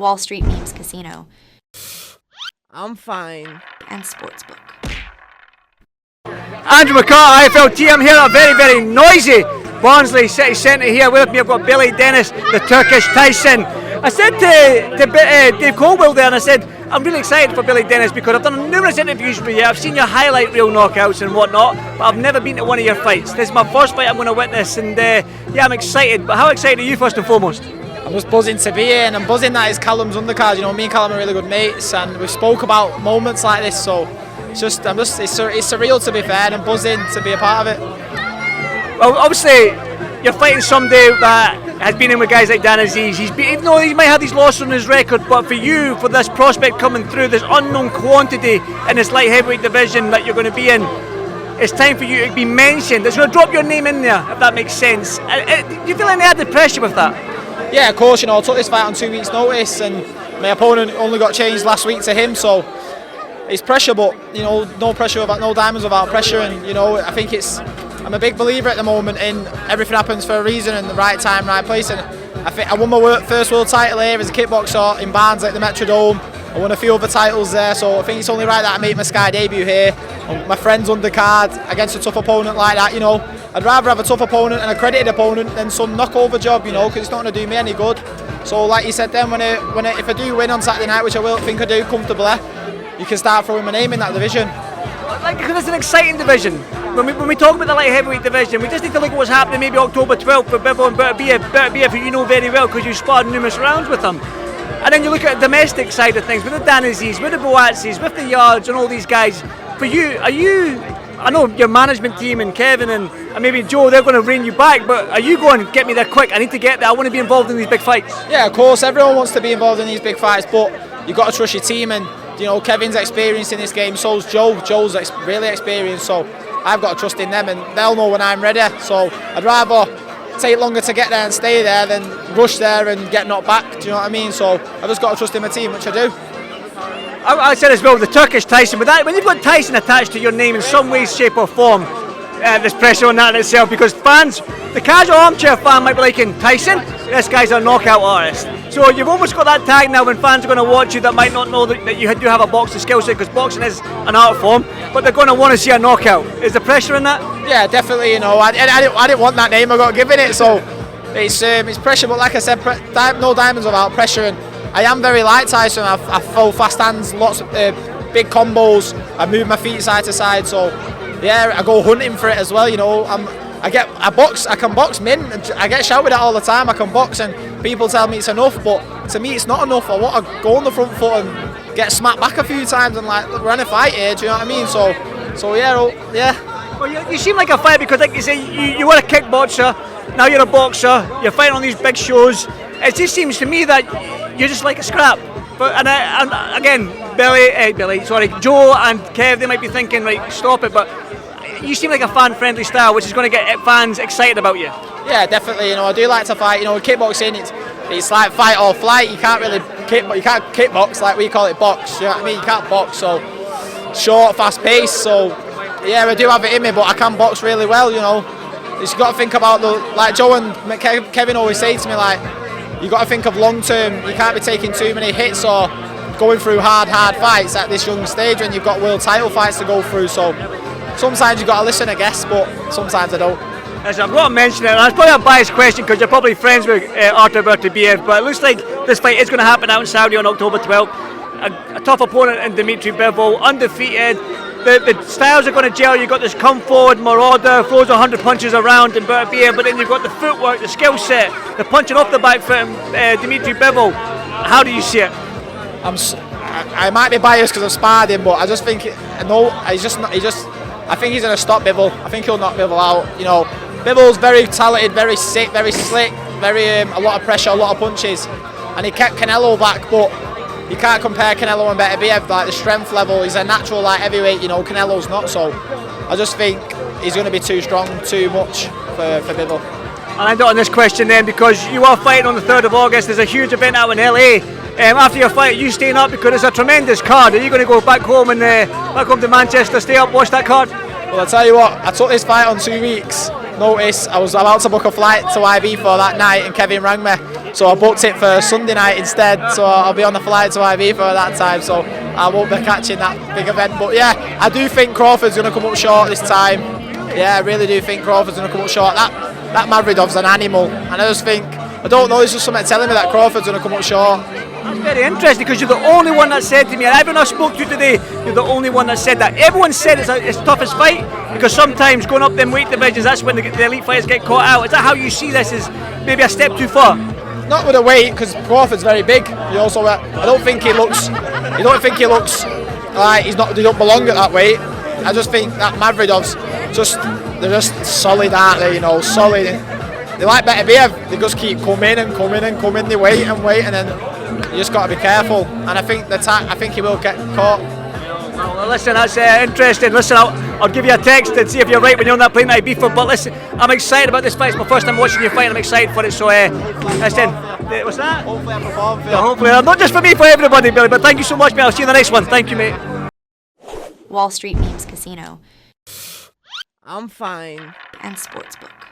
Wall Street Memes Casino. I'm fine. And Sportsbook. Andrew McCart, IFLTV. I'm here at a very, very noisy Barnsley City Centre here. With me I've got Billy Deniz, the Turkish Tyson. I said to Dave Colwell there, and I said, I'm really excited for Billy Deniz because I've done numerous interviews with you. I've seen your highlight reel knockouts and whatnot, but I've never been to one of your fights. This is my first fight I'm going to witness, and yeah, I'm excited. But how excited are you first and foremost? I'm just buzzing to be here, and I'm buzzing that it's Callum's undercard. You know, me and Callum are really good mates, and we've spoke about moments like this, so it's surreal to be fair, and I'm buzzing to be a part of it. Well, obviously, you're fighting somebody that has been in with guys like Deniz. Even though he might have these losses on his record, but for you, for this prospect coming through, this unknown quantity in this light heavyweight division that you're going to be in, it's time for you to be mentioned. It's going to drop your name in there, if that makes sense. Do you feel any added pressure with that? Yeah, of course. You know, I took this fight on 2 weeks' notice, and my opponent only got changed last week to him, so it's pressure. But you know, no pressure without no diamonds without pressure. And you know, I think I'm a big believer at the moment in everything happens for a reason and the right time, right place. And I think I won my first world title here as a kickboxer in Barnsley at the Metrodome. I won a few other titles there, so I think it's only right that I make my Sky debut here on my friend's undercard against a tough opponent like that. You know, I'd rather have a tough opponent and a credited opponent than some knockover job, you know, because it's not going to do me any good. So like you said then, if I do win on Saturday night, which I will think I do comfortably, you can start throwing my name in that division. Because it's an exciting division. When we talk about the light heavyweight division, we just need to look at what's happening maybe October 12th for Bivol and Bertbiev, who you know very well because you've sparred numerous rounds with them. And then you look at the domestic side of things with the Denizes, with the Boatsis, with the Yards and all these guys. For you, I know your management team and Kevin and maybe Joe, they're going to rein you back, but are you going, get me there quick, I need to get there, I want to be involved in these big fights? Yeah, of course, everyone wants to be involved in these big fights, but you've got to trust your team, and you know, Kevin's experienced in this game, so's Joe. Joe's really experienced, so I've got to trust in them, and they'll know when I'm ready. So I'd rather take longer to get there and stay there than rush there and get knocked back. Do you know what I mean? So I've just got to trust in my team, which I do. I said as well, the Turkish Tyson, but when you've got Tyson attached to your name in some way, shape or form, there's pressure on that in itself, because fans, the casual armchair fan might be liking Tyson, this guy's a knockout artist. So you've almost got that tag now when fans are going to watch you that might not know that you do have a boxing skill set, because boxing is an art form, but they're going to want to see a knockout. Is there pressure in that? Yeah, definitely. You know, I didn't want that name, I got given it, so it's pressure. But like I said, no diamonds without pressure. And I am very light Tyson. I throw fast hands, lots of big combos. I move my feet side to side. So yeah, I go hunting for it as well. You know, I can box min. I get shouted at all the time. I can box, and people tell me it's enough, but to me it's not enough. I want to go on the front foot and get smacked back a few times and like run a fight here. Do you know what I mean? So yeah. Well, you seem like a fighter because, like you say, you were a kickboxer. Now you're a boxer. You're fighting on these big shows. It just seems to me that you're just like a scrap. But and again, Joe and Kev, they might be thinking, right, stop it. But you seem like a fan-friendly style, which is going to get fans excited about you. Yeah, definitely. You know, I do like to fight. You know, kickboxing, it's like fight or flight. You can't really kickbox like we call it box. You know what I mean? You can't box. So short, fast pace. So yeah, I do have it in me, but I can box really well. You know, you've got to think about like Joe and Kevin always say to me, like, you got to think of long term. You can't be taking too many hits or going through hard fights at this young stage when you've got world title fights to go through. So sometimes you've got to listen, I guess, but sometimes I don't. As I've got to mention it, and it's probably a biased question because you're probably friends with Artur Bertbiev, but it looks like this fight is going to happen out in Saudi on October 12th. A tough opponent in Dimitri Bivol, undefeated. The styles are going to gel. You've got this come forward marauder, throws 100 punches around in Bertbiev, but then you've got the footwork, the skill set, the punching off the back foot in Dimitri Bivol. How do you see it? I might be biased because I've sparred him, but I just think I think he's going to stop Bivol. I think he'll knock Bivol out. You know, Bivol's very talented, very sick, very slick, a lot of pressure, a lot of punches, and he kept Canelo back, but you can't compare Canelo and Bertbiev. Like the strength level, he's a natural light heavyweight. You know, Canelo's not. So I just think he's going to be too strong, too much for Bivol. And I got on this question then because you are fighting on the 3rd of August. There's a huge event out in LA. After your fight, are you staying up because it's a tremendous card? Are you going to go back home to Manchester, stay up, watch that card? Well, I tell you what, I took this fight on 2 weeks notice. I was about to book a flight to IB for that night, and Kevin rang me So I booked it for Sunday night instead. So I'll be on the flight to Ibiza at that time. So I won't be catching that big event. But yeah, I do think Crawford's going to come up short this time. Yeah, I really do think Crawford's going to come up short. That Madrimov's an animal, and I just think, I don't know, there's just something telling me that Crawford's going to come up short. That's very interesting, because you're the only one that said to me, and everyone I spoke to today, you're the only one that said that. Everyone said it's the toughest fight, because sometimes going up them weight divisions, that's when the elite fighters get caught out. Is that how you see this, as maybe a step too far? Not with the weight, because Crawford's very big. He also, I don't think he looks like he don't belong at that weight. I just think that Madrimov's they're just solid, aren't they? You know, solid. They like better beer. They just keep coming and coming and coming. They wait and wait, and then you just got to be careful. And I think he will get caught. Well, listen, that's interesting. Listen, I'll give you a text and see if you're right when you're on that plane to Ibiza. But listen, I'm excited about this fight. It's my first time watching you fight, and I'm excited for it. So, listen, what's that? Hopefully I perform for you. Yeah, hopefully, not just for me, for everybody, Billy. But thank you so much, mate. I'll see you in the next one. Thank you, mate. Wall Street Memes Casino I'm fine. and Sportsbook.